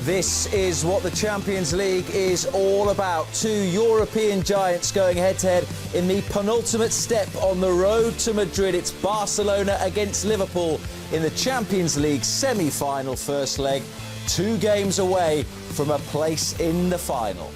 This is what the Champions League is all about. Two European giants going head-to-head in the penultimate step on the road to Madrid. It's Barcelona against Liverpool in the Champions League semi-final first leg. 2 games away from a place in the final.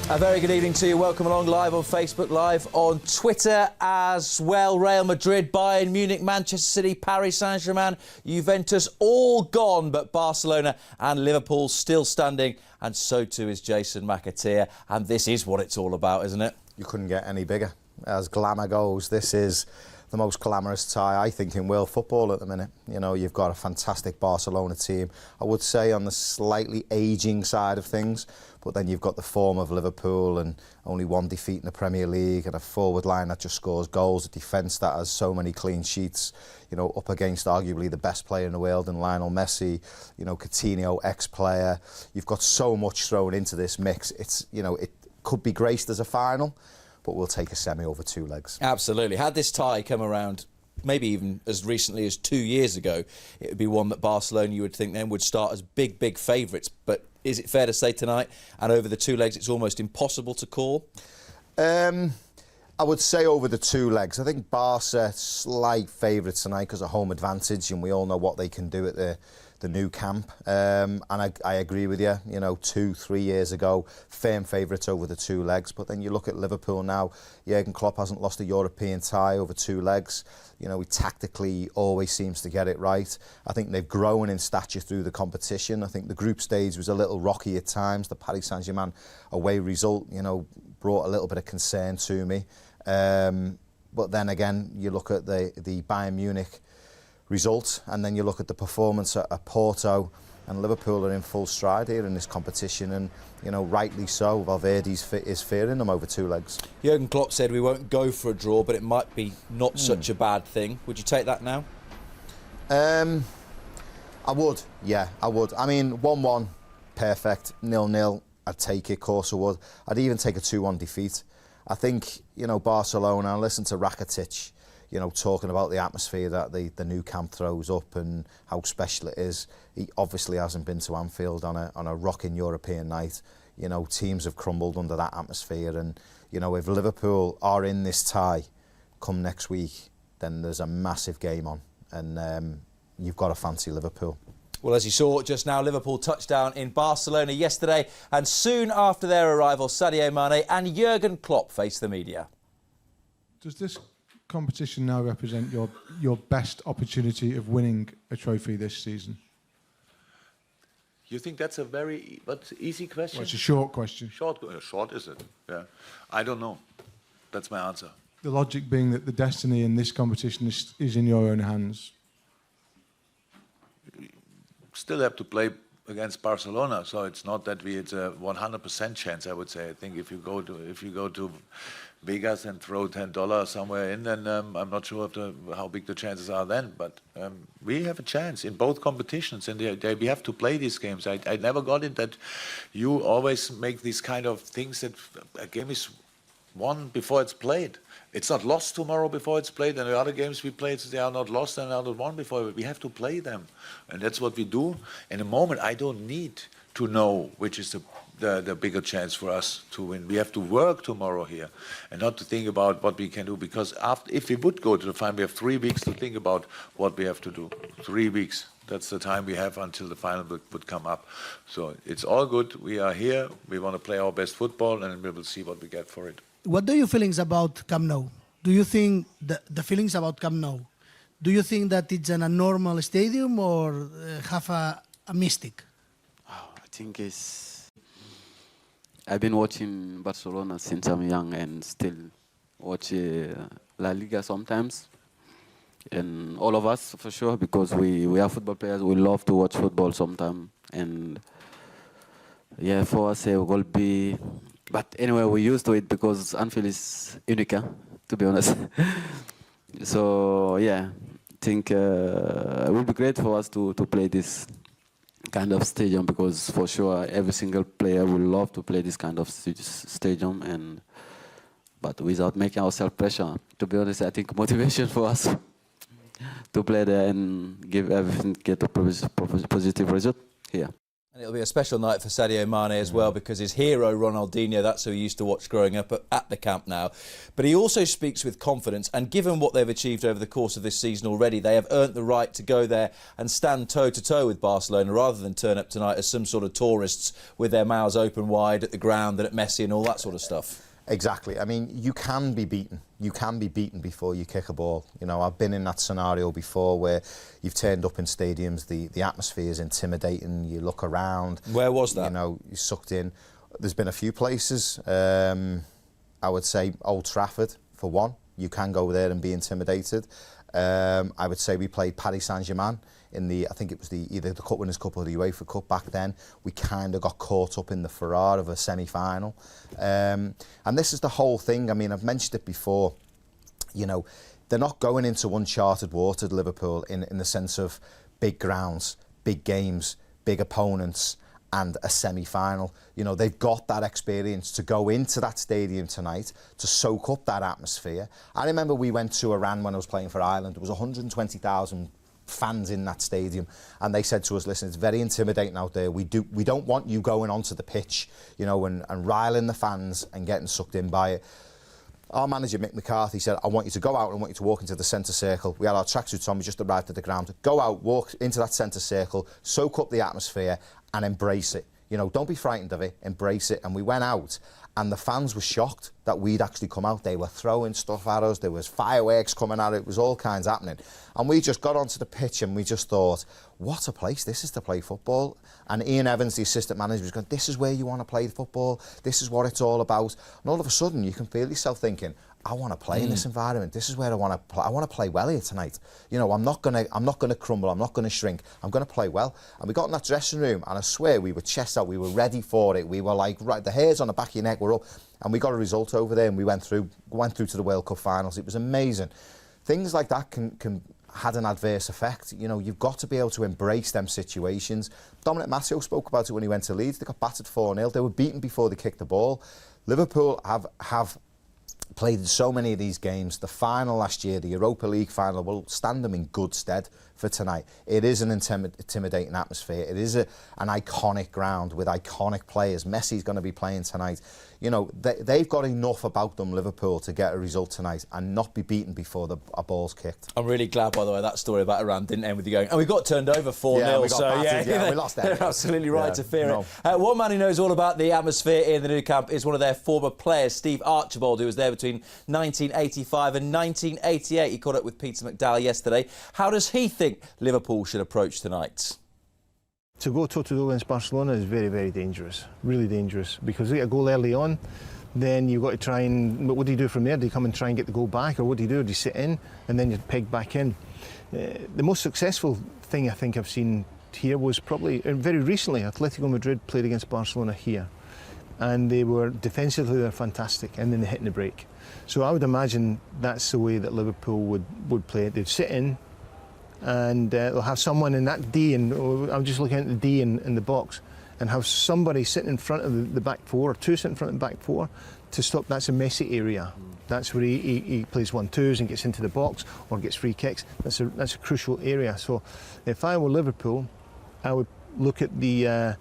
A very good evening to you. Welcome along live on Facebook, live on Twitter as well. Real Madrid, Bayern Munich, Manchester City, Paris Saint-Germain, Juventus, all gone, but Barcelona and Liverpool still standing, and so too is Jason McAteer. And this is what it's all about, isn't it? You couldn't get any bigger. As glamour goes, this is the most glamorous tie, I think, in world football at the minute. You know, you've got a fantastic Barcelona team, I would say on the slightly ageing side of things, but then you've got the form of Liverpool and only 1 defeat in the Premier League and a forward line that just scores goals, a defence that has so many clean sheets, you know, up against arguably the best player in the world in Lionel Messi, you know, Coutinho, ex-player. You've got so much thrown into this mix. It's, you know, it could be graced as a final, but we'll take a semi over 2 legs. Absolutely. Had this tie come around maybe even as recently as 2 years ago, it would be one that Barcelona, you would think, then would start as big favourites. But is it fair to say tonight, and over the 2 legs, it's almost impossible to call? I would say over the 2 legs. I think Barca slight favourites tonight because of home advantage, and we all know what they can do at the new camp. And I agree with you. You know, 2-3 years ago, firm favourites over the 2 legs. But then you look at Liverpool now. Jurgen Klopp hasn't lost a European tie over 2 legs. You know, he tactically always seems to get it right. I think they've grown in stature through the competition. I think the group stage was a little rocky at times. The Paris Saint-Germain away result, you know, brought a little bit of concern to me. But then again, you look at the Bayern Munich result, and then you look at the performance at Porto, and Liverpool are in full stride here in this competition, and you know, rightly so. Valverde is fearing them over 2 legs. Jurgen Klopp said we won't go for a draw, but it might be not such a bad thing. Would you take that now? I would, yeah, I would. I mean, 1-1, perfect. 0-0, I'd take it, of course I would. I'd even take a 2-1 defeat. I think, you know, Barcelona, I listened to Rakitic, you know, talking about the atmosphere that the new camp throws up and how special it is. He obviously hasn't been to Anfield on a rocking European night. You know, teams have crumbled under that atmosphere, and you know, if Liverpool are in this tie come next week, then there's a massive game on, and you've got to fancy Liverpool. Well, as you saw just now, Liverpool touched down in Barcelona yesterday, and soon after their arrival, Sadio Mane and Jurgen Klopp faced the media. Does this competition now represent your best opportunity of winning a trophy this season? You think that's a very easy question? Well, it's a short question. Short is it? Yeah. I don't know. That's my answer. The logic being that the destiny in this competition is in your own hands. Still have to play against Barcelona, so it's not that it's a 100% chance. I would say. I think if you go to Vegas and throw $10 somewhere in, then I'm not sure how big the chances are then. But we have a chance in both competitions, and we have to play these games. I never got it that you always make these kind of things that a game is won before it's played. It's not lost tomorrow before it's played, and the other games we played, they are not lost and are not won before. We have to play them, and that's what we do. In a moment, I don't need to know which is the bigger chance for us to win. We have to work tomorrow here, and not to think about what we can do, because if we would go to the final, we have 3 weeks to think about what we have to do. 3 weeks. That's the time we have until the final would come up. So it's all good. We are here. We want to play our best football, and we will see what we get for it. What are your feelings about Camp Nou? Do you think the feelings about Camp Nou? Do you think that it's a normal stadium or have a mystic? Oh, I think it's. I've been watching Barcelona since I'm young, and still watch La Liga sometimes. And all of us, for sure, because we are football players. We love to watch football sometimes, and yeah, for us it will be. But anyway, we're used to it because Anfield is unique, to be honest. So yeah, I think it would be great for us to play this kind of stadium, because for sure every single player will love to play this kind of stadium, but without making ourselves pressure. To be honest, I think motivation for us. to play there and give everything, get a positive result here. And it'll be a special night for Sadio Mane as well, because his hero Ronaldinho, that's who he used to watch growing up at the Camp Nou. But he also speaks with confidence, and given what they've achieved over the course of this season already, they have earned the right to go there and stand toe-to-toe with Barcelona rather than turn up tonight as some sort of tourists with their mouths open wide at the ground and at Messi and all that sort of stuff. Exactly. I mean, you can be beaten. You can be beaten before you kick a ball. You know, I've been in that scenario before where you've turned up in stadiums, the atmosphere is intimidating, you look around. Where was that? You know, you're sucked in. There's been a few places. I would say Old Trafford, for one. You can go there and be intimidated. I would say we played Paris Saint-Germain in I think it was either the Cup Winners' Cup or the UEFA Cup back then. We kind of got caught up in the furore of a semi-final. And this is the whole thing. I mean, I've mentioned it before. You know, they're not going into uncharted water, Liverpool, in the sense of big grounds, big games, big opponents, and a semi-final. You know, they've got that experience to go into that stadium tonight, to soak up that atmosphere. I remember we went to Iran when I was playing for Ireland. There was 120,000 fans in that stadium, and they said to us, listen, it's very intimidating out there. We don't want you going onto the pitch, you know, and riling the fans and getting sucked in by it. Our manager, Mick McCarthy, said, I want you to go out and I want you to walk into the centre circle. We had our tracksuits on, we just arrived at the ground. Go out, walk into that centre circle, soak up the atmosphere and embrace it. You know, don't be frightened of it, embrace it. And we went out, and the fans were shocked that we'd actually come out. They were throwing stuff at us, there was fireworks coming at it, it was all kinds happening. And we just got onto the pitch and we just thought, what a place this is to play football. And Ian Evans, the assistant manager, was going, this is where you want to play football, this is what it's all about. And all of a sudden you can feel yourself thinking, I want to play in this environment. This is where I want to play. I want to play well here tonight. You know, I'm not going to crumble. I'm not going to shrink. I'm going to play well. And we got in that dressing room, and I swear we were chest out. We were ready for it. We were like, right, the hairs on the back of your neck were up, and we got a result over there, and we went through to the World Cup finals. It was amazing. Things like that can had an adverse effect. You know, you've got to be able to embrace them situations. Dominic Matteo spoke about it when he went to Leeds. They got battered 4-0. They were beaten before they kicked the ball. Liverpool have played in so many of these games. The final last year, the Europa League final, will stand them in good stead for tonight. It is an intimidating atmosphere. It is an iconic ground with iconic players. Messi's going to be playing tonight. You know, they've got enough about them, Liverpool, to get a result tonight and not be beaten before a ball's kicked. I'm really glad, by the way, that story about Iran didn't end with you going, and we got turned over 4-0. Yeah, we got so battered, yeah, we lost that. They're absolutely right to fear no. it. One man who knows all about the atmosphere in the new camp is one of their former players, Steve Archibald, who was there between 1985 and 1988. He caught up with Peter McDowell yesterday. How does he think Liverpool should approach tonight? To go toe-to-toe against Barcelona is very, very dangerous, really dangerous, because they get a goal early on, then you've got to try and, what do you do from there? Do you come and try and get the goal back, or what do you do? Do you sit in and then you're pegged back in? The most successful thing I think I've seen here was probably, very recently, Atletico Madrid played against Barcelona here, and they were defensively they're fantastic, and then they hit in the break. So I would imagine that's the way that Liverpool would play it. They'd sit in, and they'll have someone in that D, and I'm just looking at the D in the box, and have somebody sitting in front of the back four, or two sitting in front of the back four, to stop. That's a Messi area. That's where he plays 1-2s and gets into the box or gets free kicks. That's a crucial area. So if I were Liverpool, I would look at the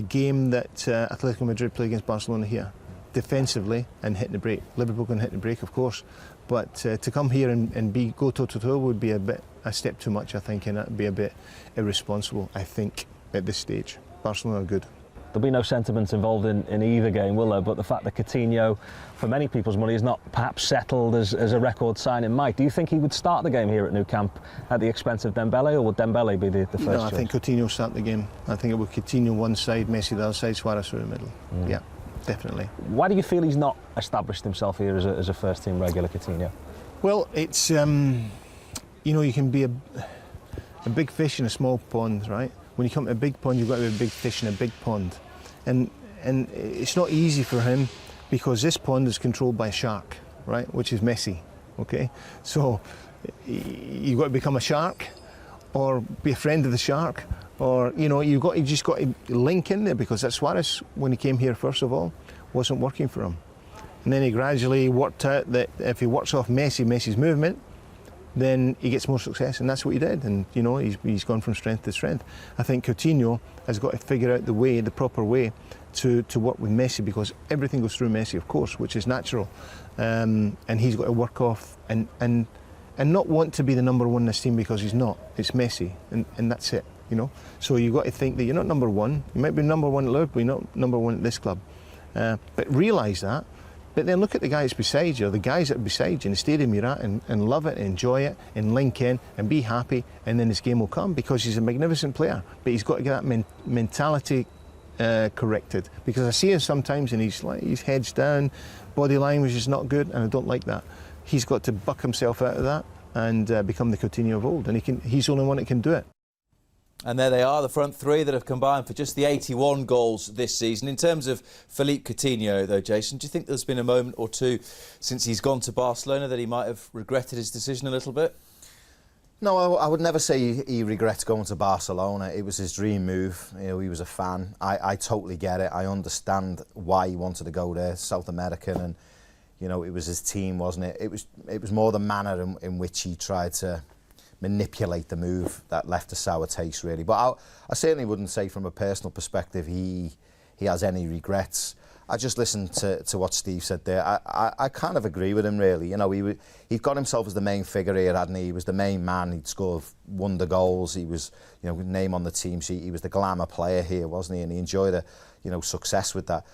game that Atletico Madrid play against Barcelona here, defensively and hitting the break. Liverpool can hit the break, of course, but to come here and go toe-to-toe would be a step too much, I think, and that would be a bit irresponsible, I think, at this stage. Barcelona are good. There'll be no sentiment involved in either game, will there? But the fact that Coutinho, for many people's money, is not perhaps settled as a record signing might. Do you think he would start the game here at Nou Camp at the expense of Dembele, or would Dembele be the first choice? I think Coutinho will start the game. I think it would Coutinho one side, Messi the other side, Suarez through the middle. Yeah, definitely. Why do you feel he's not established himself here as a first-team regular, Coutinho? Well, it's, you know, you can be a big fish in a small pond, right? When you come to a big pond, you've got to be a big fish in a big pond. And it's not easy for him, because this pond is controlled by a shark, right, which is Messi, okay? So you've got to become a shark, or be a friend of the shark, or, you know, you just got to link in there, because that Suarez, when he came here, first of all, wasn't working for him. And then he gradually worked out that if he works off Messi's movement, then he gets more success, and that's what he did. And you know, he's gone from strength to strength. I think Coutinho has got to figure out the proper way to work with Messi, because everything goes through Messi, of course, which is natural. And he's got to work off and not want to be the number one in this team, because he's not. It's Messi, and that's it. You know, so you've got to think that you're not number one. You might be number one at Liverpool, you're not number one at this club. But realise that. But then look at the guys beside you, or the guys that are beside you in the stadium you're at, and love it, and enjoy it, and link in, and be happy, and then his game will come, because he's a magnificent player. But he's got to get that mentality corrected, because I see him sometimes and his head's down, body language is not good, and I don't like that. He's got to buck himself out of that and become the Coutinho of old, and he's the only one that can do it. And there they are, the front three that have combined for just the 81 goals this season. In terms of Philippe Coutinho, though, Jason, do you think there's been a moment or two since he's gone to Barcelona that he might have regretted his decision a little bit? No, I would never say he regrets going to Barcelona. It was his dream move. You know, he was a fan. I totally get it. I understand why he wanted to go there, South American, and you know, it was his team, wasn't it? It was more the manner in which he tried to manipulate the move that left a sour taste, really. But I certainly wouldn't say from a personal perspective he has any regrets. I just listened to what Steve said there. I kind of agree with him, really. You know, he'd got himself as the main figure here, hadn't he? He was the main man. He'd scored wonder goals. He was, you know, name on the team sheet. He was the glamour player here, wasn't he? And he enjoyed the, you know, success with that.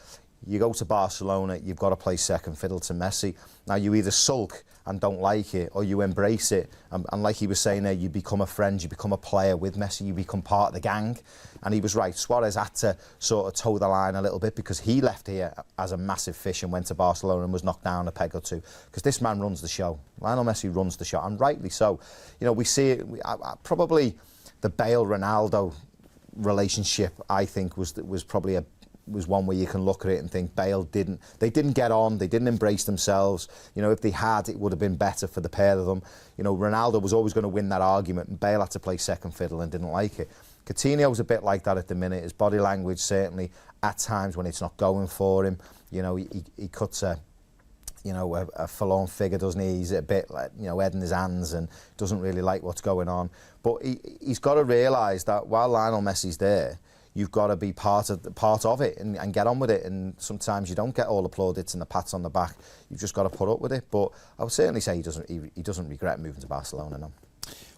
You go to Barcelona, you've got to play second fiddle to Messi. Now, you either sulk and don't like it, or you embrace it. And like he was saying there, you become a friend, you become a player with Messi, you become part of the gang. And he was right. Suarez had to sort of toe the line a little bit, because he left here as a massive fish and went to Barcelona and was knocked down a peg or two. Because this man runs the show. Lionel Messi runs the show, and rightly so. You know, we see it, probably the Bale-Ronaldo relationship, I think, was probably was one where you can look at it and think Bale didn't get on, they didn't embrace themselves. You know, if they had, it would have been better for the pair of them. You know, Ronaldo was always going to win that argument, and Bale had to play second fiddle and didn't like it. Coutinho was a bit like that at the minute. His body language, certainly, at times when it's not going for him, you know, he cuts a forlorn figure, doesn't he? He's a bit like, you know, head in his hands and doesn't really like what's going on. But he's got to realise that while Lionel Messi's there, you've got to be part of it and get on with it. And sometimes you don't get all the plaudits and the pats on the back. You've just got to put up with it. But I would certainly say he doesn't regret moving to Barcelona now.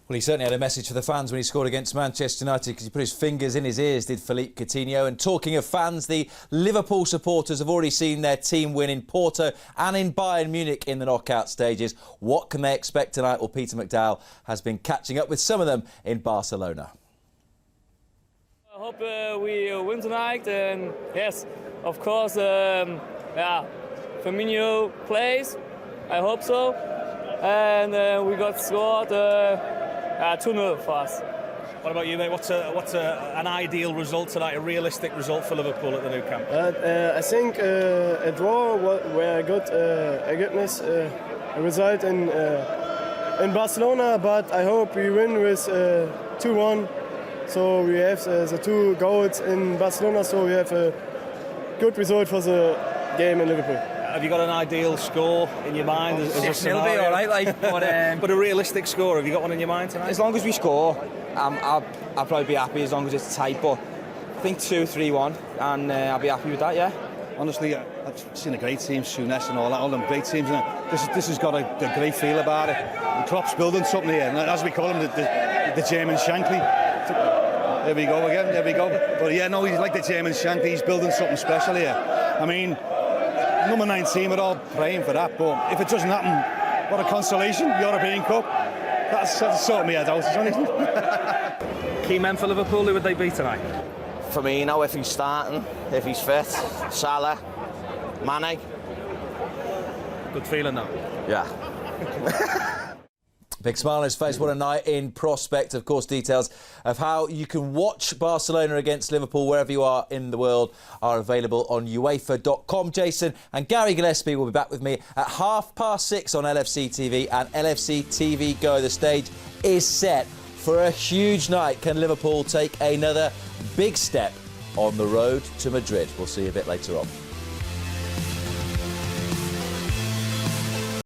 Well, he certainly had a message for the fans when he scored against Manchester United, because he put his fingers in his ears, did Philippe Coutinho. And talking of fans, the Liverpool supporters have already seen their team win in Porto and in Bayern Munich in the knockout stages. What can they expect tonight? Well, Peter McDowell has been catching up with some of them in Barcelona. I hope we win tonight, and yes, of course, Firmino plays. I hope so, and we got scored 2-0 for us. What about you, mate? What's an ideal result tonight? A realistic result for Liverpool at the Nou Camp? I think a draw where I got a goodness result in Barcelona, but I hope we win with 2-1. So we have the 2 goals in Barcelona, so we have a good result for the game in Liverpool. Have you got an ideal score in your mind? As a scenario? It'll be all right, like, but a realistic score, have you got one in your mind tonight? As long as we score, I'll probably be happy, as long as it's tight. But I think 2-3-1, and I'll be happy with that, yeah. Honestly, I've seen a great team, Souness and all them great teams. And this has got a great feel about it. And Klopp's building something here, and as we call him, the German Shankly. There we go again, there we go. But yeah, no, he's like the German Shankly, he's building something special here. I mean, number 19, we're all praying for that, but if it doesn't happen, what a consolation, European Cup. That's sorting me head out, isn't it? Key men for Liverpool, who would they be tonight? Firmino, if he's starting, if he's fit. Salah, Mane. Good feeling though. Yeah. Big smile on his face. What a night in prospect. Of course, details of how you can watch Barcelona against Liverpool wherever you are in the world are available on UEFA.com. Jason and Gary Gillespie will be back with me at 6:30 on LFC TV and LFC TV Go. The stage is set for a huge night. Can Liverpool take another big step on the road to Madrid? We'll see you a bit later on.